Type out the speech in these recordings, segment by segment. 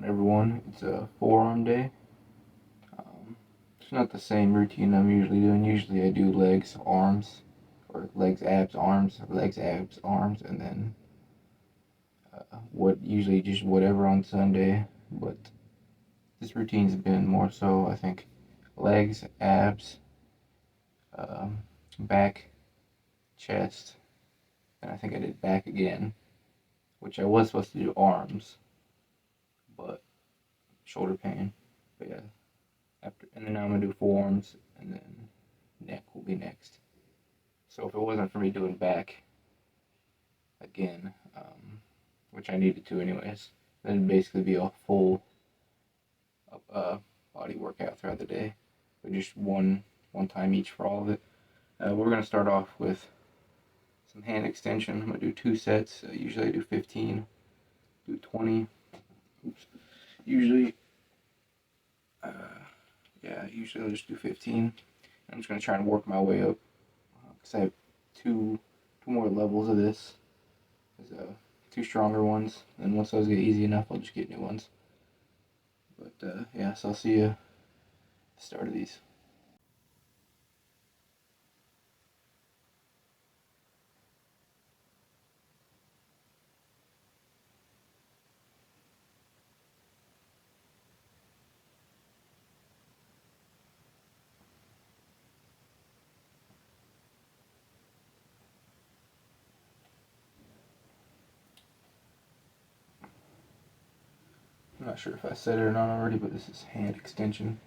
everyone. It's a forearm day. It's not the same routine I'm usually doing. Usually I do legs, arms, or legs, abs, arms, legs, abs, arms, and then usually just whatever on Sunday. But this routine's been more so, I think, legs, abs, um, back, chest, and I think I did back again, which I was supposed to do arms, but shoulder pain. But yeah, and then now I'm gonna do forearms, and then neck will be next. So if it wasn't for me doing back again, which I needed to anyways, then it'd basically be a full body workout throughout the day, but just one time each for all of it. We're gonna start off with some hand extension. I'm gonna do 2 sets. Usually I do 15, do 20. Oops. Usually I'll just do 15. I'm just gonna try and work my way up because I have two more levels of this. There's 2 stronger ones, and once those get easy enough, I'll just get new ones. But yeah, so I'll see you at the start of these. I'm not sure if I said it or not already, but this is hand extension.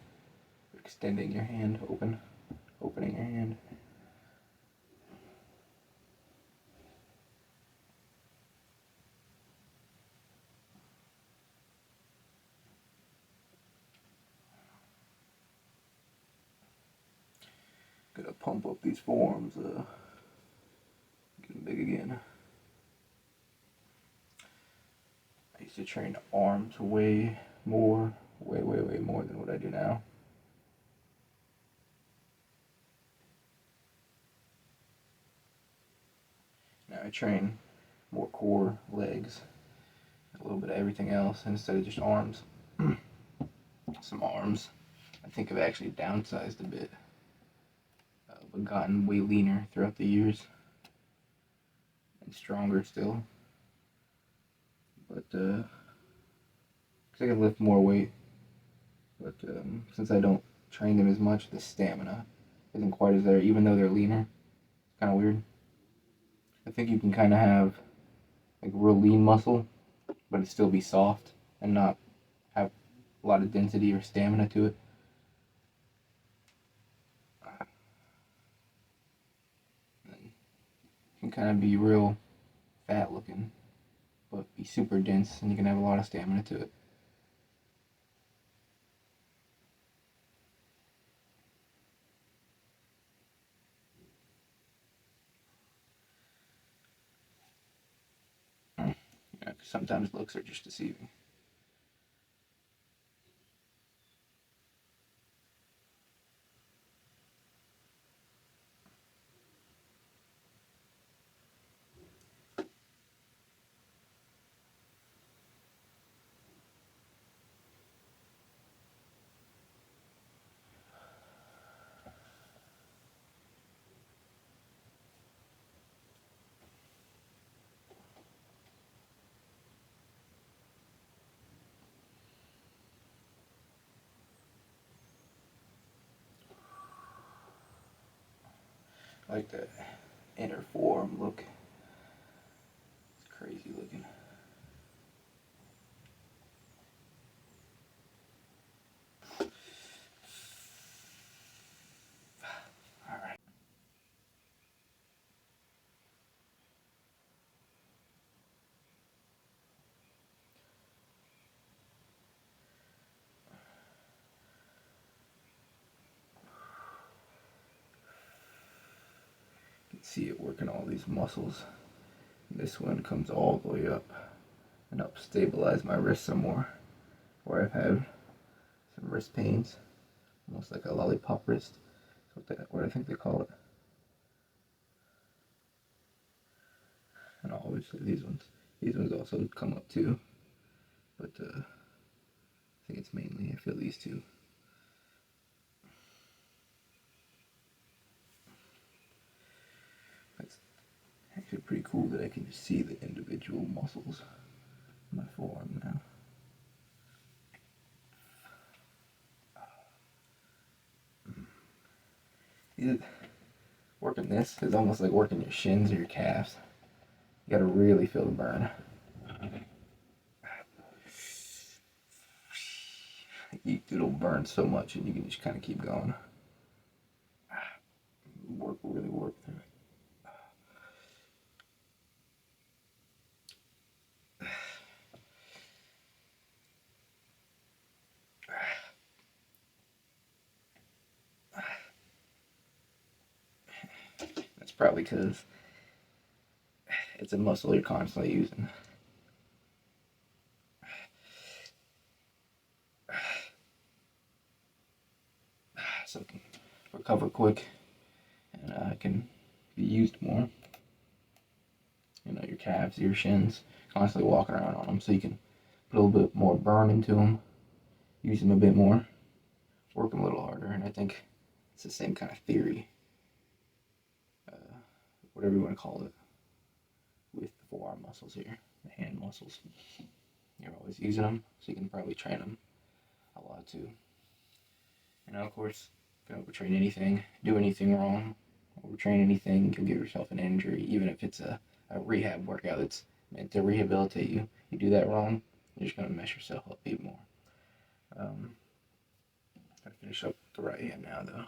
Extending your hand, opening your hand. Gonna pump up these forearms, get them big again. I used to train arms way more than what I do now. Now I train more core, legs, a little bit of everything else instead of just arms. Some arms. I think I've actually downsized a bit, but gotten way leaner throughout the years and stronger still. But because I can lift more weight, but since I don't train them as much, the stamina isn't quite as there, even though they're leaner. It's kind of weird. I think you can kind of have like real lean muscle, but it still be soft and not have a lot of density or stamina to it. And it can kind of be real fat looking, but be super dense, and you can have a lot of stamina to it. Yeah, 'cause sometimes looks are just deceiving. I like that inner forearm look. It's crazy looking. Alright. You can see it working all these muscles. This one comes all the way up and helps stabilize my wrist some more, where I've had some wrist pains, almost like a lollipop wrist. That's what I think they call it. And obviously these ones also come up too, but it's mainly, I feel these two. It's actually pretty cool that I can just see the individual muscles in my forearm now. Working this is almost like working your shins or your calves. You gotta really feel the burn. It'll burn so much and you can just kind of keep going. Really work through it. That's probably because it's a muscle you're constantly using. So it can recover quick and can be used more. You know, your calves, your shins, constantly walking around on them so you can put a little bit more burn into them, use them a bit more, work them a little harder, and I think it's the same kind of theory, whatever you want to call it, with the forearm muscles here, the hand muscles. You're always using them, so you can probably train them a lot too. You know, of course, if you overtrain anything, do anything wrong, overtrain anything, you'll give yourself an injury, even if it's a rehab workout that's meant to rehabilitate you. You do that wrong, you're just going to mess yourself up even more. Gotta finish up the right hand now, though.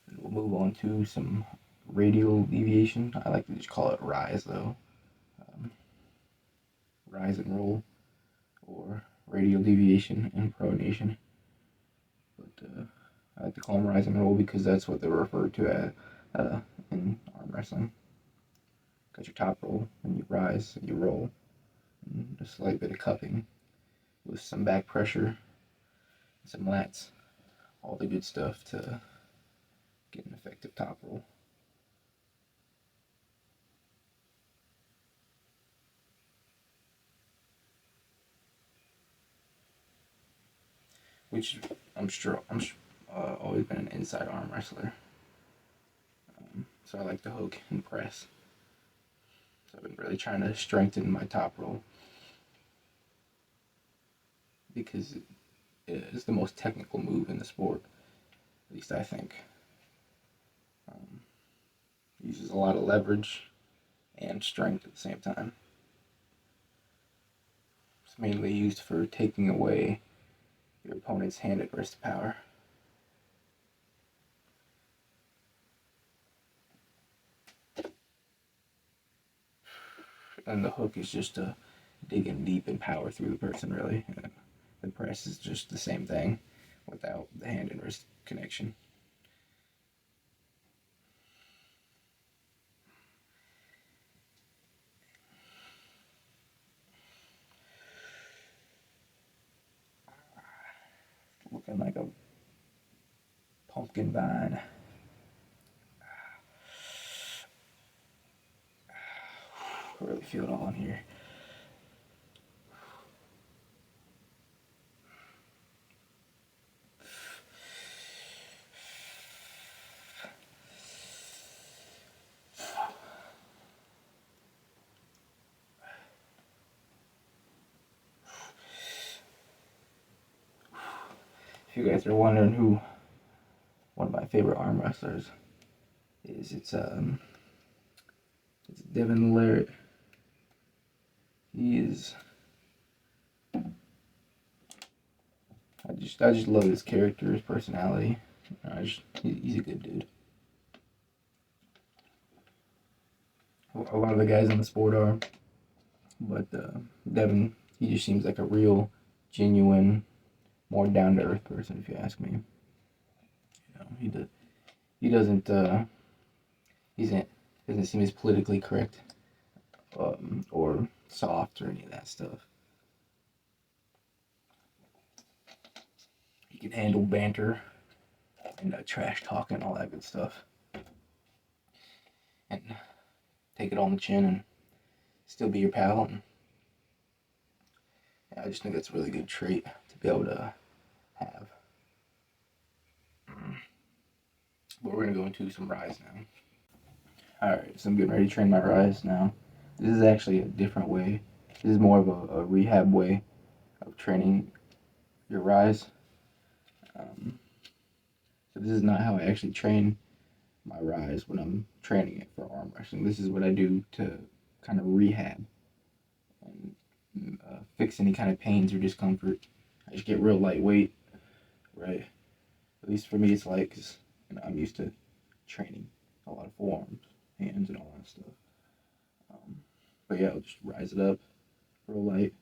And we'll move on to some radial deviation. I like to just call it rise, though. Rise and roll, or radial deviation and pronation. But I like to call them rise and roll because that's what they're referred to as in arm wrestling. Got your top roll, and you rise, and you roll, and a slight bit of cupping with some back pressure, some lats, all the good stuff to get an effective top roll. Which I'm always been an inside arm wrestler. So I like to hook and press. So I've been really trying to strengthen my top roll because it is the most technical move in the sport, at least I think. Uses a lot of leverage and strength at the same time. It's mainly used for taking away your opponent's hand and wrist power. And the hook is just to dig in deep and power through the person, really. And the press is just the same thing without the hand and wrist connection. Looking like a pumpkin vine. I really feel it all in here. If you guys are wondering who one of my favorite arm wrestlers is, it's Devin Larrett. He is. I just love his character, his personality. He's a good dude. A lot of the guys in the sport are, but Devin, he just seems like a real, genuine, more down to earth person, if you ask me. You know, he doesn't seem as politically correct or soft or any of that stuff. He can handle banter. and trash talk and all that good stuff. And take it on the chin and still be your pal. And yeah, I just think that's a really good trait to be able to have. But we're going to go into some rise now. Alright, so I'm getting ready to train my rise now. This is actually a different way. This is more of a rehab way of training your rise. So this is not how I actually train my rise when I'm training it for arm wrestling. This is what I do to kind of rehab and fix any kind of pains or discomfort. I just get real lightweight, right? At least for me, it's light because I'm used to training a lot of forearms, hands, and all that stuff. But yeah, I'll just rise it up real light,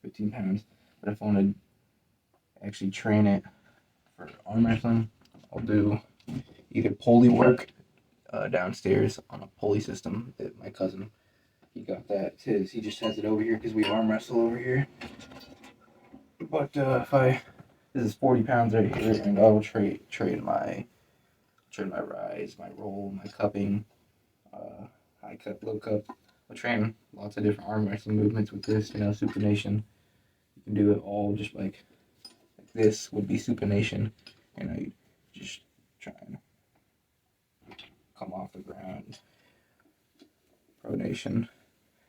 15 pounds. But if I want to actually train it for arm wrestling, I'll do either pulley work downstairs on a pulley system that my cousin, he got that. It's his. He just has it over here because we arm wrestle over here. But this is 40 pounds right here, and I will train my rise, my roll, my cupping, high cup, low cup. I'll train lots of different arm wrestling movements with this, supination. You can do it all just like this would be supination, and I just try and come off the ground. Pronation.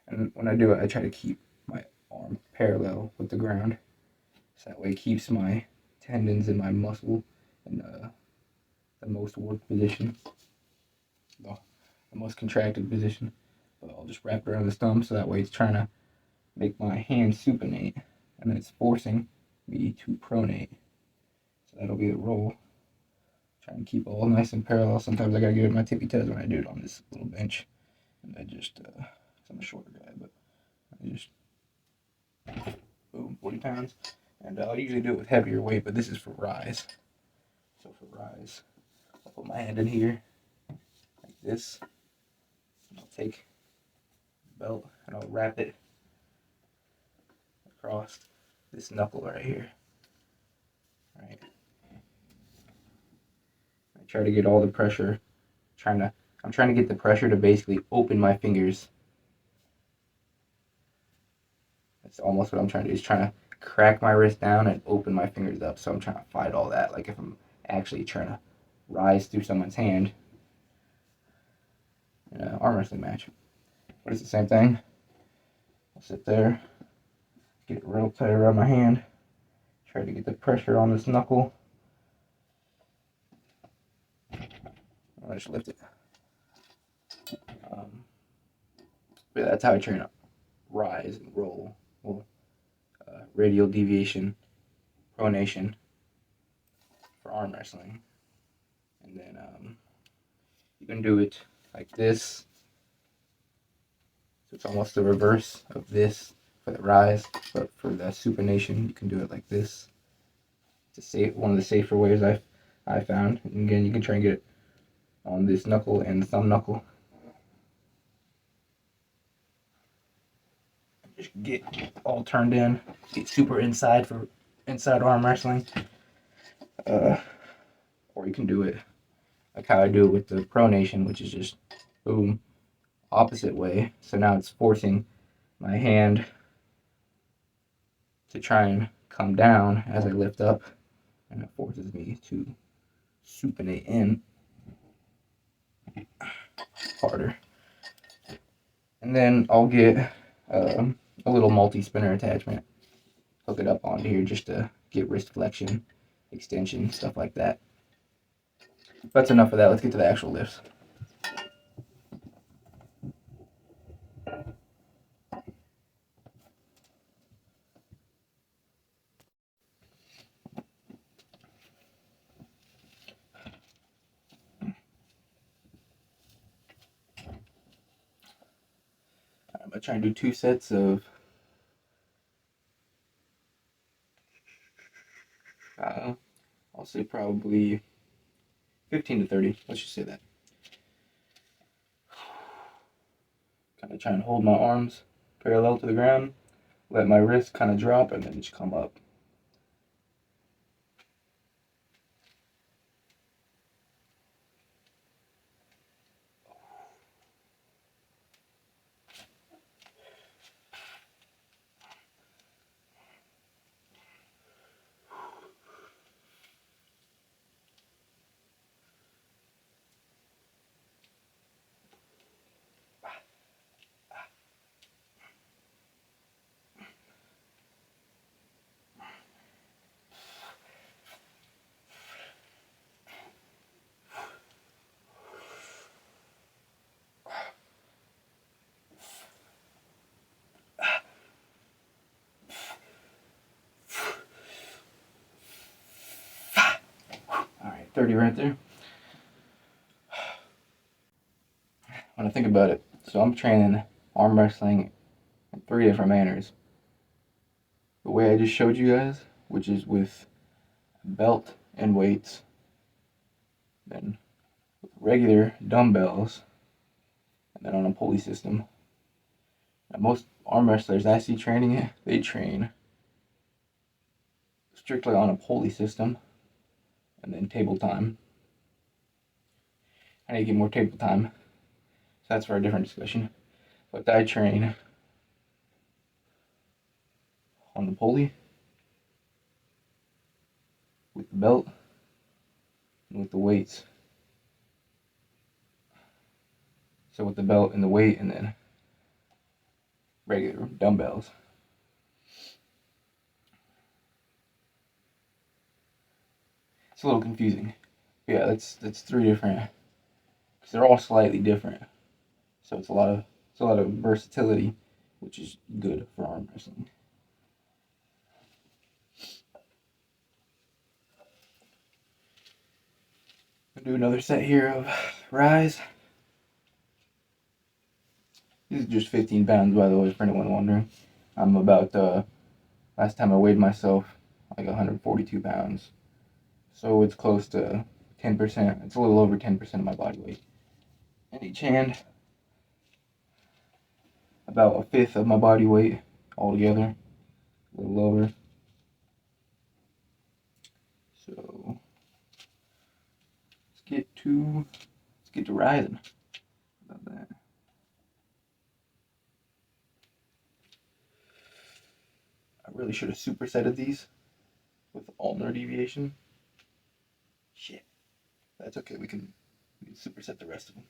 And when I do it, I try to keep my arm parallel with the ground. So that way it keeps my tendons and my muscle in the most worked position. The most contracted position. But I'll just wrap it around the stump so that way it's trying to make my hand supinate. And then it's forcing me to pronate. So that'll be the roll. Trying to keep all nice and parallel. Sometimes I gotta get in my tippy toes when I do it on this little bench. And I just, I'm a shorter guy, but I just, boom, 40 pounds. And I'll usually do it with heavier weight, but this is for rise. So for rise, I'll put my hand in here, like this. And I'll take the belt and I'll wrap it across this knuckle right here. Right. I try to get all the pressure, I'm trying to get the pressure to basically open my fingers. That's almost what I'm trying to do, is trying to crack my wrist down and open my fingers up. So I'm trying to fight all that. Like if I'm actually trying to rise through someone's hand in an arm wrestling match. But it's the same thing. I'll sit there, get it real tight around my hand, try to get the pressure on this knuckle. I'll just lift it. But that's how I train up rise and roll. Well, radial deviation, pronation for arm wrestling. And then you can do it like this. So it's almost the reverse of this for the rise, but for the supination, you can do it like this. It's one of the safer ways I found. And again, you can try and get it on this knuckle and the thumb knuckle. Just get all turned in, get super inside for inside arm wrestling. Or you can do it like how I do it with the pronation, which is just boom, opposite way. So now it's forcing my hand to try and come down as I lift up, and it forces me to supinate in harder. And then I'll get a little multi-spinner attachment, hook it up onto here just to get wrist flexion, extension, stuff like that. That's enough of that. Let's get to the actual lifts. I'm going to try and do 2 sets of I'll say probably 15 to 30. Let's just say that. Kind of try and hold my arms parallel to the ground, let my wrist kind of drop, and then just come up. 30 right there. When I think about it, so I'm training arm wrestling in 3 different manners. The way I just showed you guys, which is with belt and weights, then with regular dumbbells, and then on a pulley system. Now, most arm wrestlers I see training it, they train strictly on a pulley system, and then table time. I need to get more table time, so that's for a different discussion. But I train on the pulley, with the belt, and with the weights. So with the belt and the weight, and then regular dumbbells. It's a little confusing. Yeah, that's 3 different, because they're all slightly different. So it's a lot of versatility, which is good for arm wrestling. I'll do another set here of rise. These are just 15 pounds, by the way, for anyone wondering. I'm about, last time I weighed myself, like 142 pounds. So it's close to 10%. It's a little over 10% of my body weight. And each hand, about 1/5 of my body weight altogether. A little lower. So let's get to rising. How about that? I really should have supersetted these with Ulnar Deviation. Shit. That's okay, we can superset the rest of them.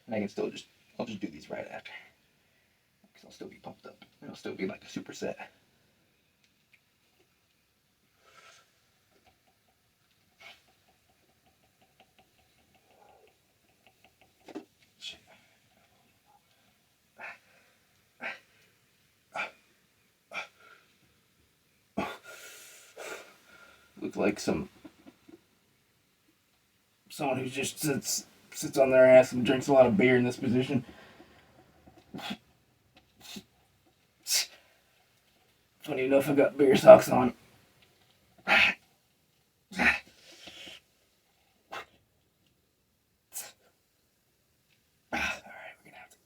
And I can still I'll just do these right after. Because I'll still be pumped up. It'll still be like a superset. Shit. Look like someone who just sits on their ass and drinks a lot of beer in this position. Funny enough, I got beer socks on. Alright, we're gonna have to.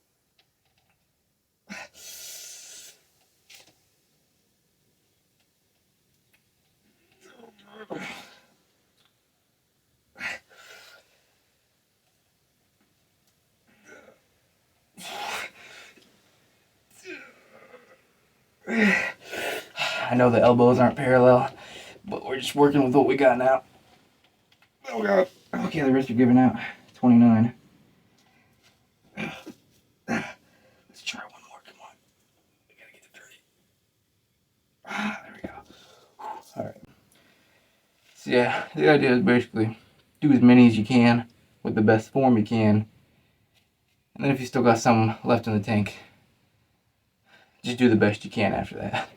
I know the elbows aren't parallel, but we're just working with what we got now. Oh god. Okay, the wrists are giving out. 29. Let's try one more. Come on. We gotta get to 30. There we go. Alright. So yeah, the idea is basically do as many as you can with the best form you can. And then if you still got some left in the tank, just do the best you can after that.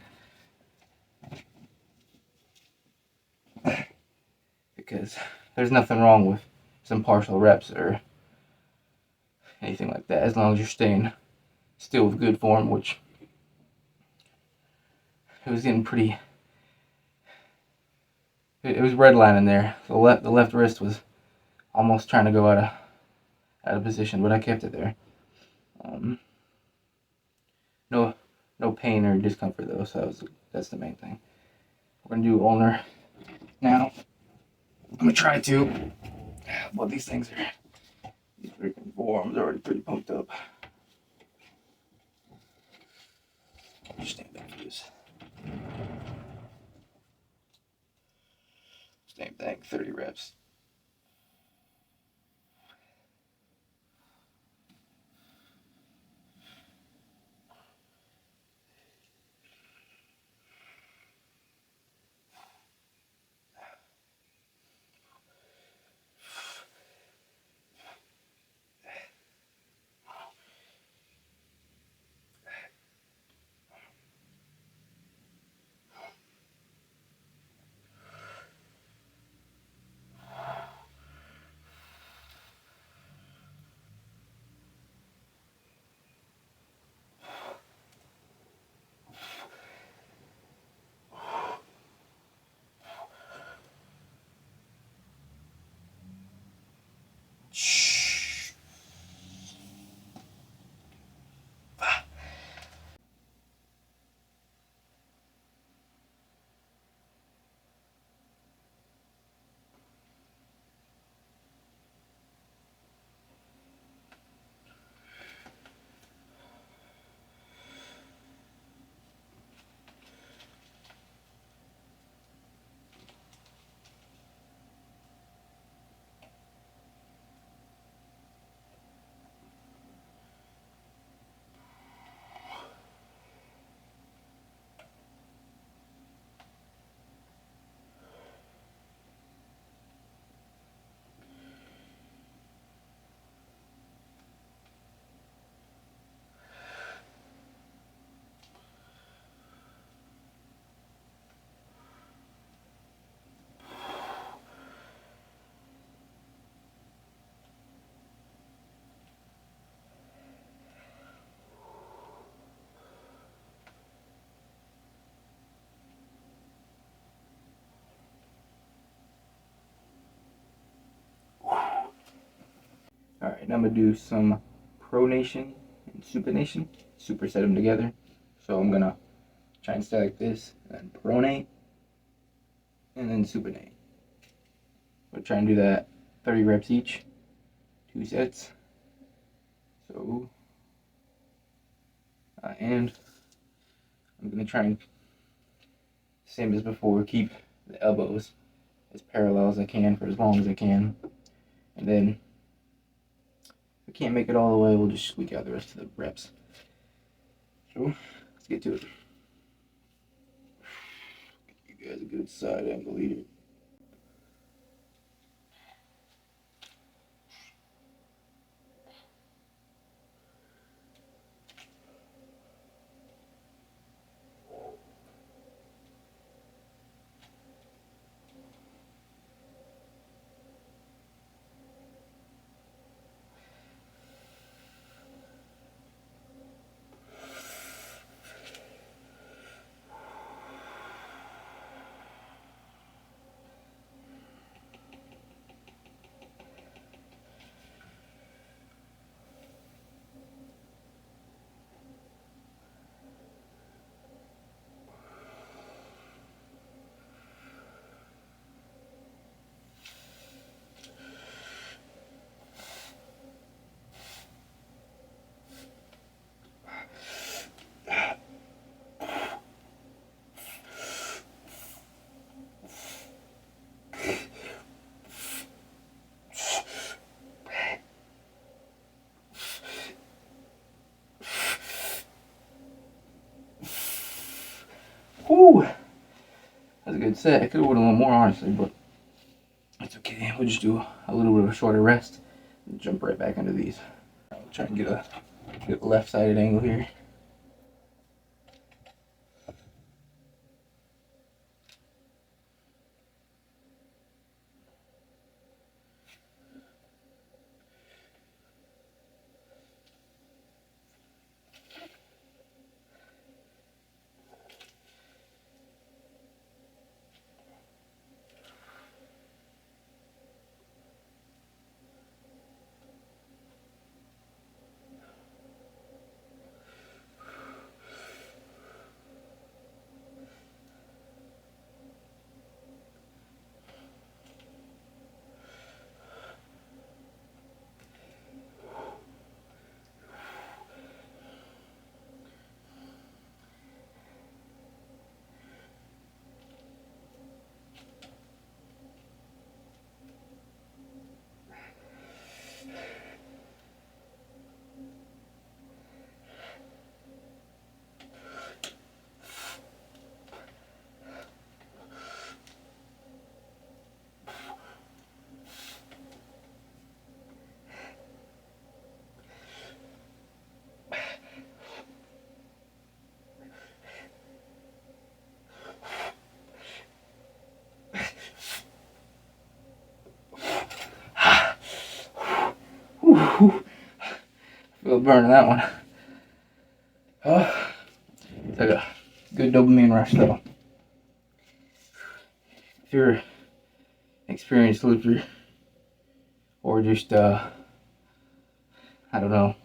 Because there's nothing wrong with some partial reps or anything like that, as long as you're staying still with good form, which it was getting pretty. It was redlining there. The left wrist was almost trying to go out of position, but I kept it there. No pain or discomfort though, so that's the main thing. We're gonna do ulnar now. I'm gonna try to. Well, these freaking forearms are already pretty pumped up. Just stand back for this. Same thing, 30 reps. Alright, now I'm going to do some pronation and supination. Superset them together. So I'm going to try and stay like this, and pronate, and then supinate. We'll try and do that 30 reps each, 2 sets. So, and I'm going to try and, same as before, keep the elbows as parallel as I can for as long as I can. And then, if we can't make it all the way, we'll just squeak out the rest of the reps. So, let's get to it. Give you guys a good side angle here. Whew! That's a good set. I could have went a little more, honestly, but it's okay. We'll just do a little bit of a shorter rest and jump right back into these. I'll try and get a left-sided angle here. Feel burning that one. It's like a good dopamine rush though. If you're an experienced lifter, or just I don't know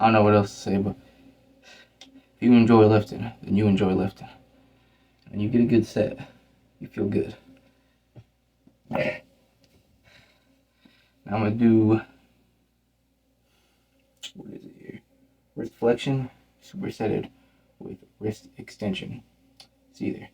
what else to say, but if you enjoy lifting, then you enjoy lifting. When you get a good set, you feel good. Now I'm gonna do, what is it here? Wrist flexion, supersetted with wrist extension. See there.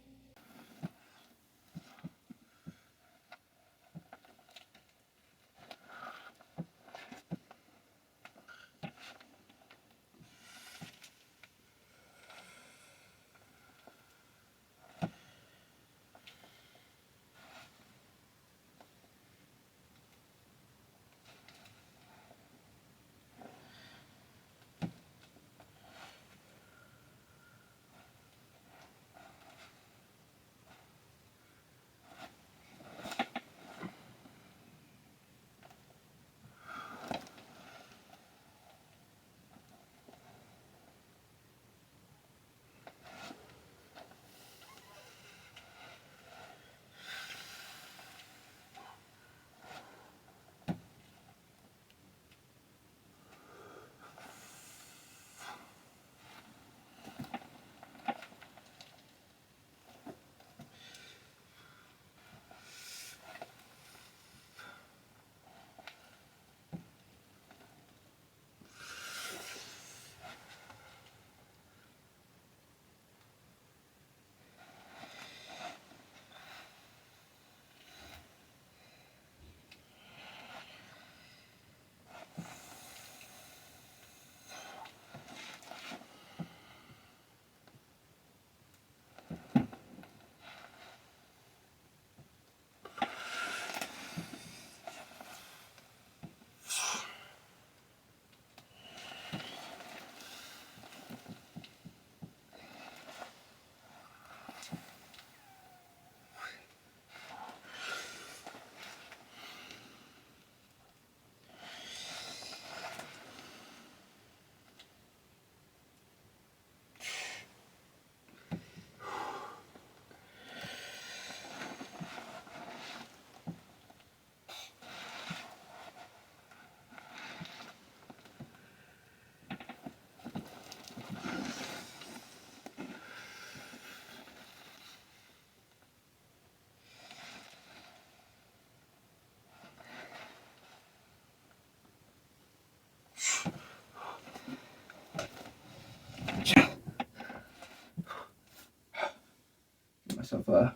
myself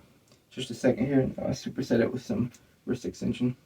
just a second here and superset it with some wrist extension.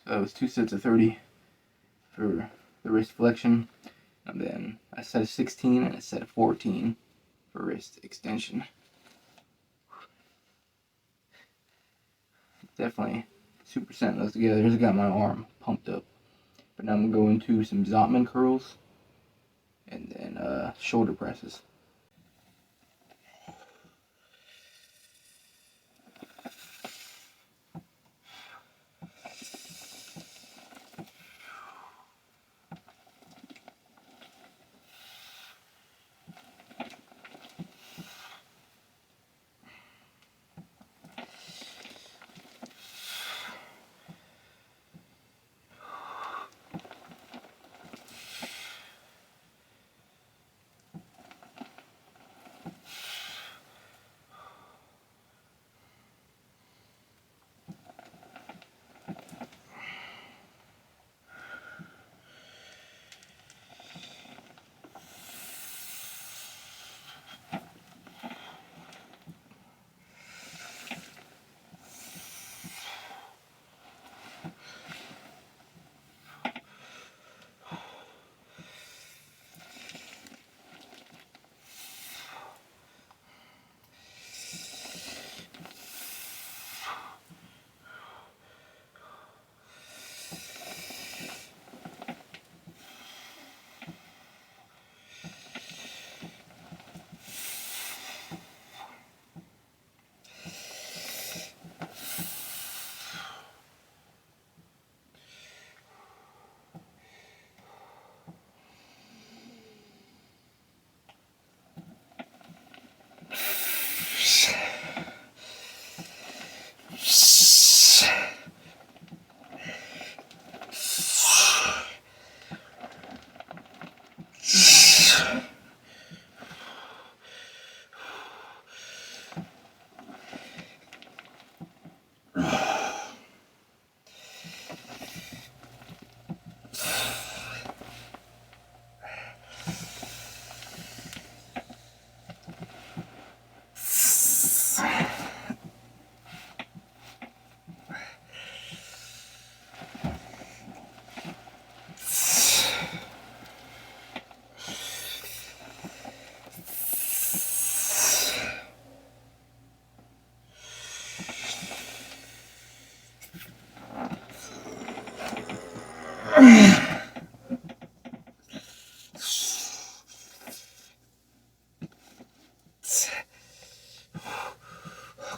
So it was 2 sets of 30 for the wrist flexion, and then a set of 16 and a set of 14 for wrist extension. Definitely supersetting those together has got my arm pumped up. But now I'm going to go into some Zottman curls and then shoulder presses.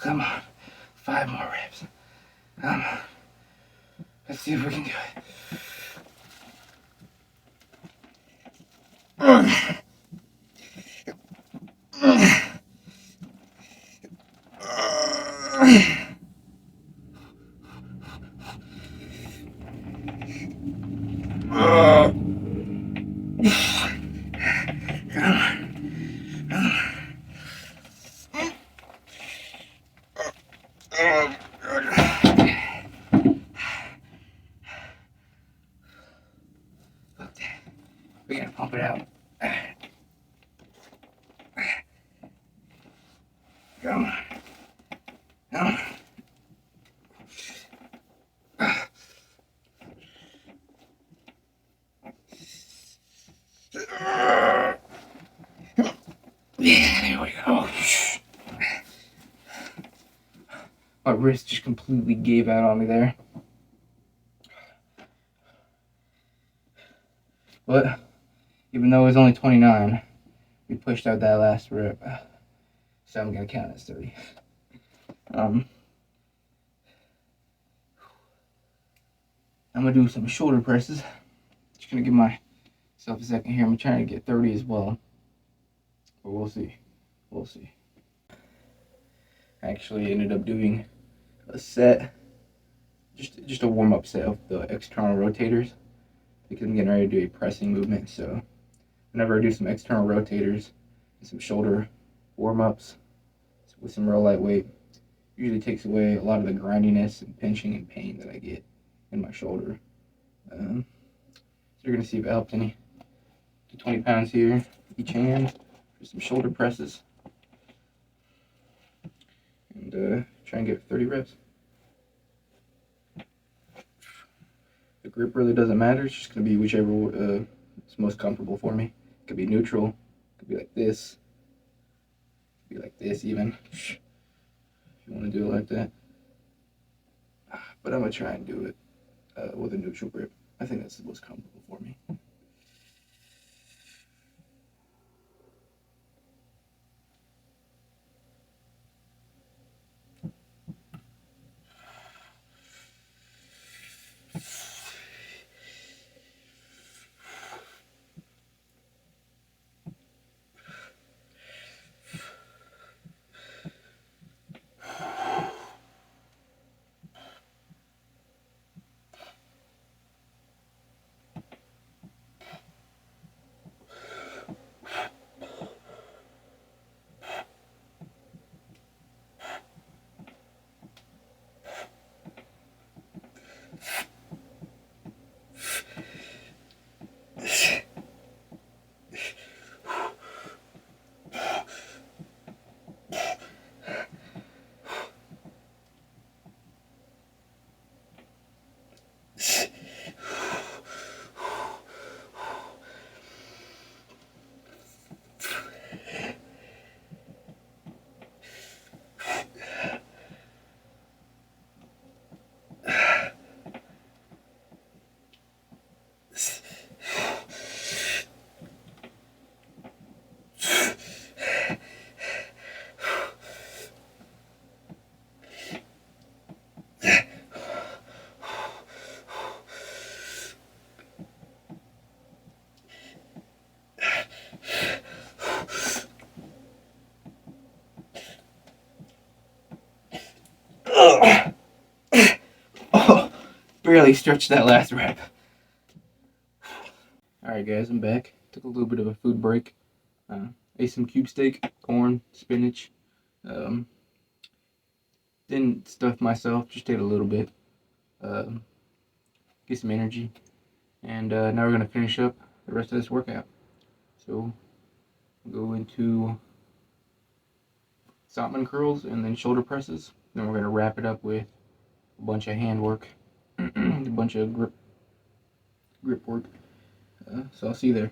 come on. 5 more reps. Come on. Let's see if we can do it. We're gonna pump it out. Come on. Come on. Yeah, there we go. My wrist just completely gave out on me there. But even though it was only 29, we pushed out that last rep. So I'm gonna count as 30. I'm gonna do some shoulder presses. Just gonna give myself a second here. I'm trying to get 30 as well. But we'll see. We'll see. I actually ended up doing a set, just a warm-up set of the external rotators, because I'm getting ready to do a pressing movement. So whenever I do some external rotators and some shoulder warm-ups with some real light weight, usually takes away a lot of the grindiness and pinching and pain that I get in my shoulder. So you're gonna see if it helped any. Do 20 pounds here, each hand, for some shoulder presses, and try and get 30 reps. The grip really doesn't matter. It's just gonna be whichever is most comfortable for me. It could be neutral. It could be like this. It could be like this even. If you want to do it like that. But I'm gonna try and do it with a neutral grip. I think that's the most comfortable for me. Oh, barely stretched that last rep. Alright guys, I'm back. Took a little bit of a food break. Ate some cube steak, corn, spinach. Didn't stuff myself, just ate a little bit. Get some energy. And now we're going to finish up the rest of this workout. So, we'll go into Zottman curls and then shoulder presses. Then we're going to wrap it up with a bunch of hand work, a bunch of grip work. So I'll see you there.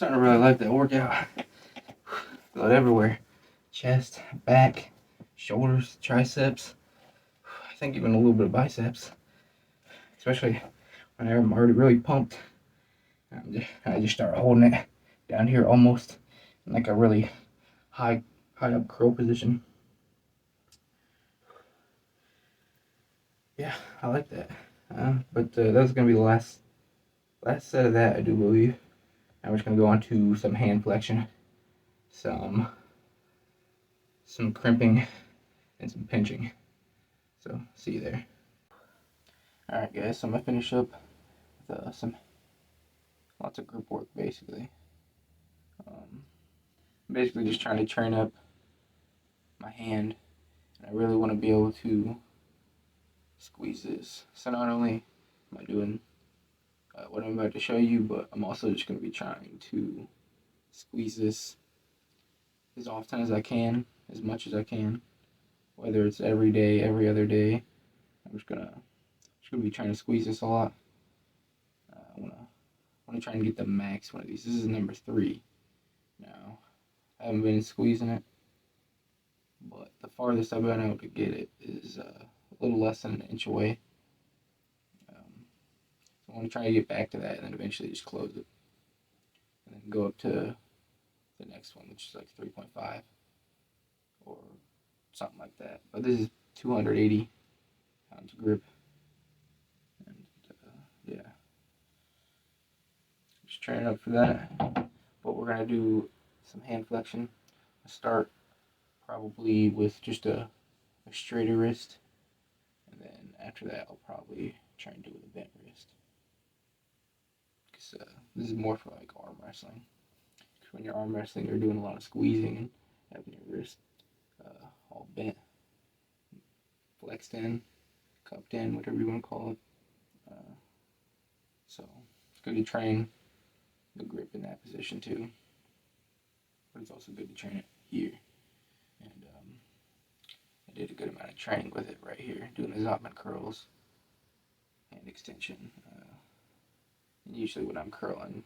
starting to really like that workout. Feel it everywhere. Chest, back, shoulders, triceps. I think even a little bit of biceps. Especially when I'm already really pumped. I just start holding it down here almost in like a really high up curl position. Yeah, I like that. But that's gonna be the last set of that, I do believe. Now we're just gonna go on to some hand flexion, some crimping, and some pinching. So see you there. All right, guys. So I'm gonna finish up with some lots of group work, basically. Basically just trying to train up my hand, and I really want to be able to squeeze this. So not only am I doing what I'm about to show you, but I'm also just going to be trying to squeeze this as often as I can, as much as I can, whether it's every day, every other day. I'm just gonna be trying to squeeze this a lot. I wanna try and get the max one of these. This is number 3 now. I haven't been squeezing it, but the farthest I've been able to get it is a little less than an inch away. So I want to try to get back to that and then eventually just close it. And then go up to the next one, which is like 3.5 or something like that. But this is 280 pounds of grip. And yeah, just training up for that. But we're going to do some hand flexion. I'll start probably with just a straighter wrist. And then after that, I'll probably try and do it with a bent wrist. Because this is more for like arm wrestling. Because when you're arm wrestling, you're doing a lot of squeezing and having your wrist all bent, flexed in, cupped in, whatever you want to call it. So it's good to train the grip in that position too. But it's also good to train it here. And I did a good amount of training with it right here, doing the Zottman Curls, hand extension. And usually when I'm curling,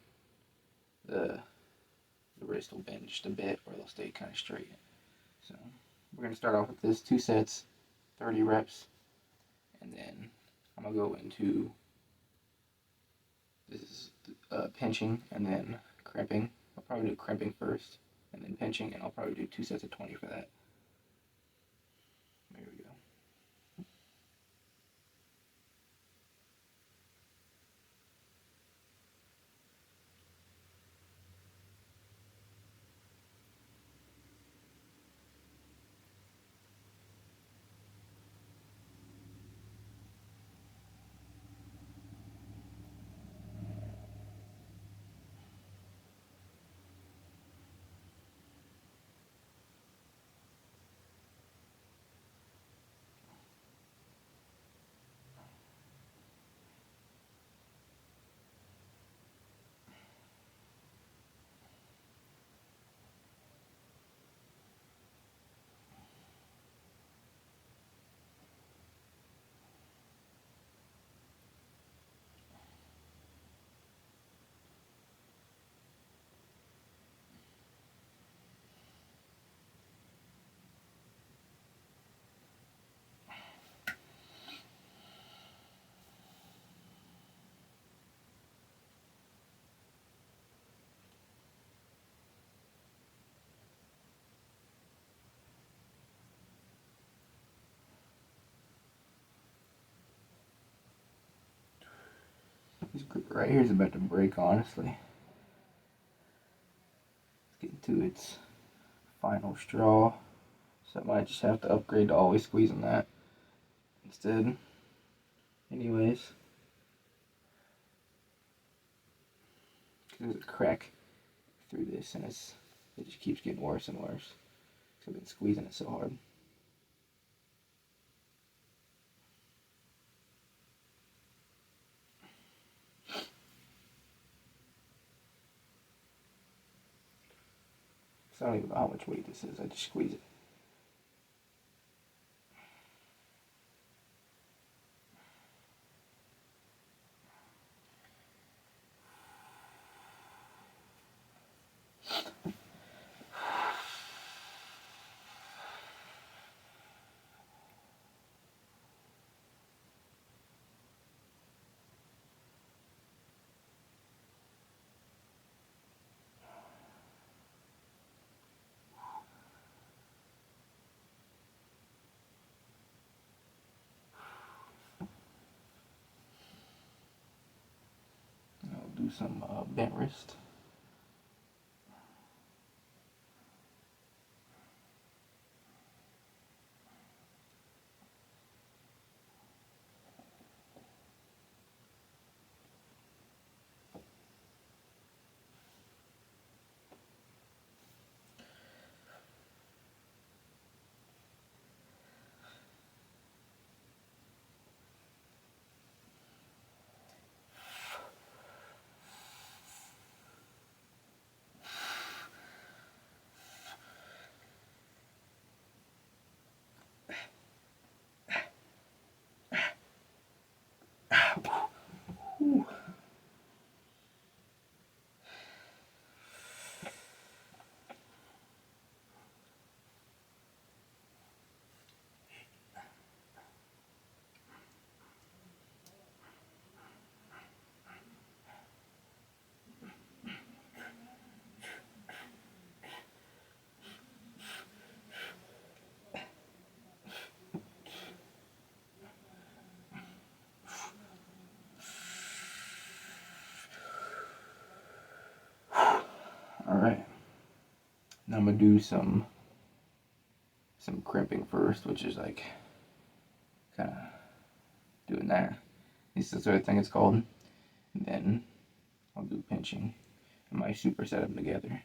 the wrist will bend just a bit or they'll stay kind of straight. So we're going to start off with this 2 sets, 30 reps, and then I'm going to go into this is pinching and then crimping. I'll probably do crimping first and then pinching, and I'll probably do 2 sets of 20 for that. There we go. This grip right here is about to break, honestly. It's getting to its final straw, so I might just have to upgrade to always squeezing that instead. Anyways, there's a crack through this, and it just keeps getting worse and worse. So I've been squeezing it so hard. So I don't even know how much weight this is. I just squeeze it. do some bent wrist. Whew. All right, now I'm gonna do some crimping first, which is like kind of doing that. At least that's what I think it's called. And then I'll do pinching. I might superset them together,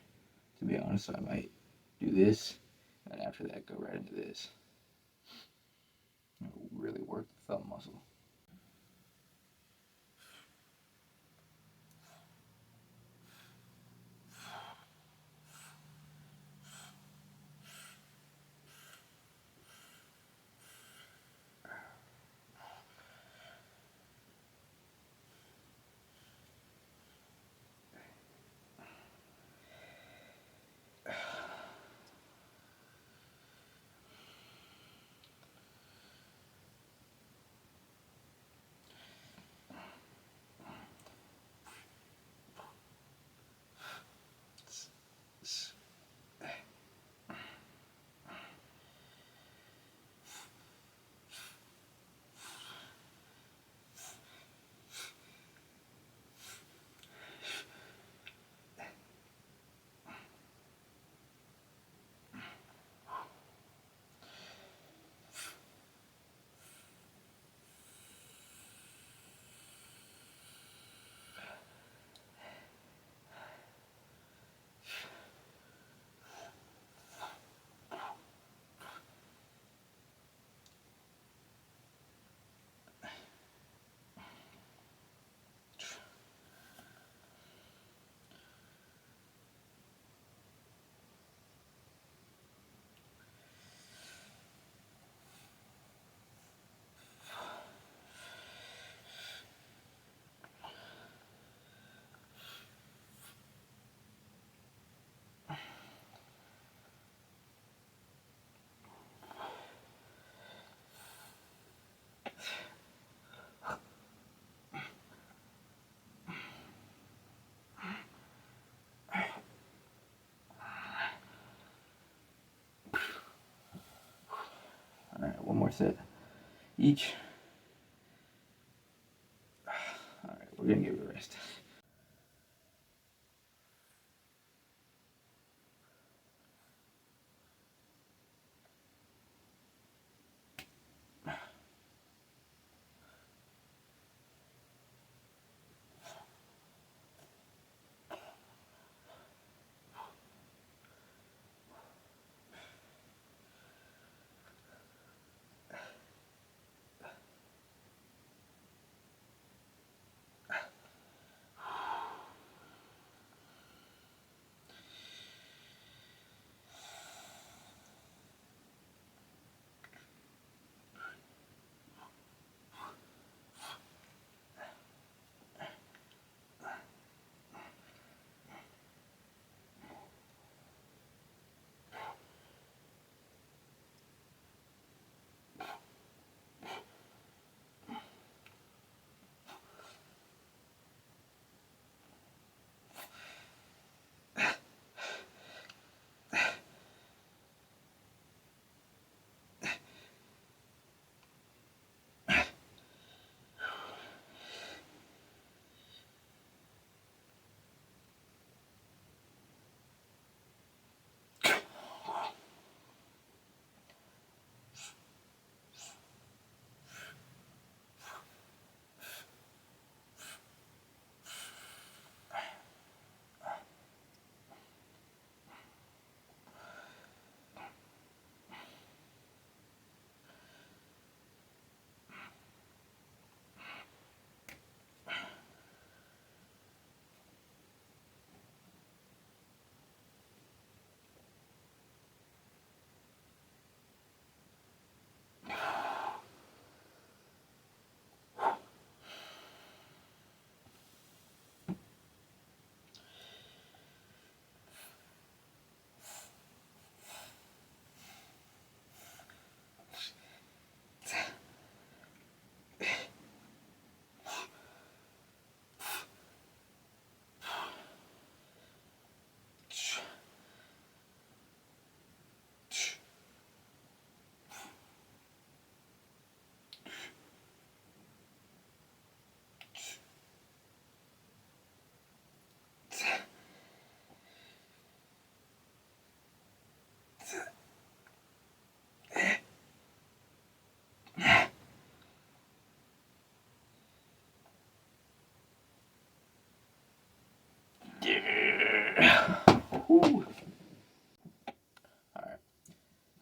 to be honest. So I might do this, and after that go right into this. It'll really work the thumb muscle. Alright, one more set each. Alright, we're gonna give it a rest.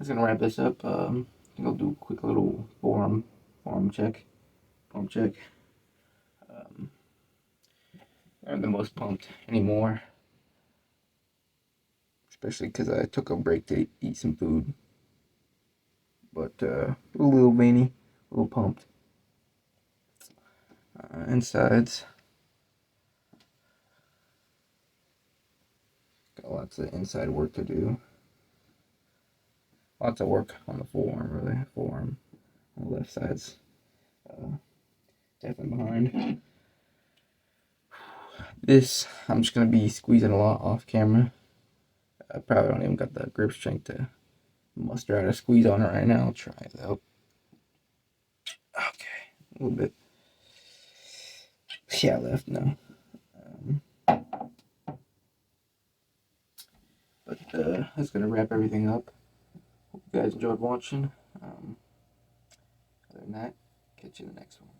That's gonna wrap this up. I think I'll do a quick little forearm check. Forearm check. I'm the most pumped anymore, especially because I took a break to eat some food. But a little veiny, a little pumped. Insides. Got lots of inside work to do. Lots of work on the forearm, really. Forearm on the left side's definitely behind. This, I'm just going to be squeezing a lot off camera. I probably don't even got the grip strength to muster out a squeeze on it right now. I'll try it out. Okay, a little bit. Yeah, left, no. But that's going to wrap everything up. Hope you guys enjoyed watching. Other than that, catch you in the next one.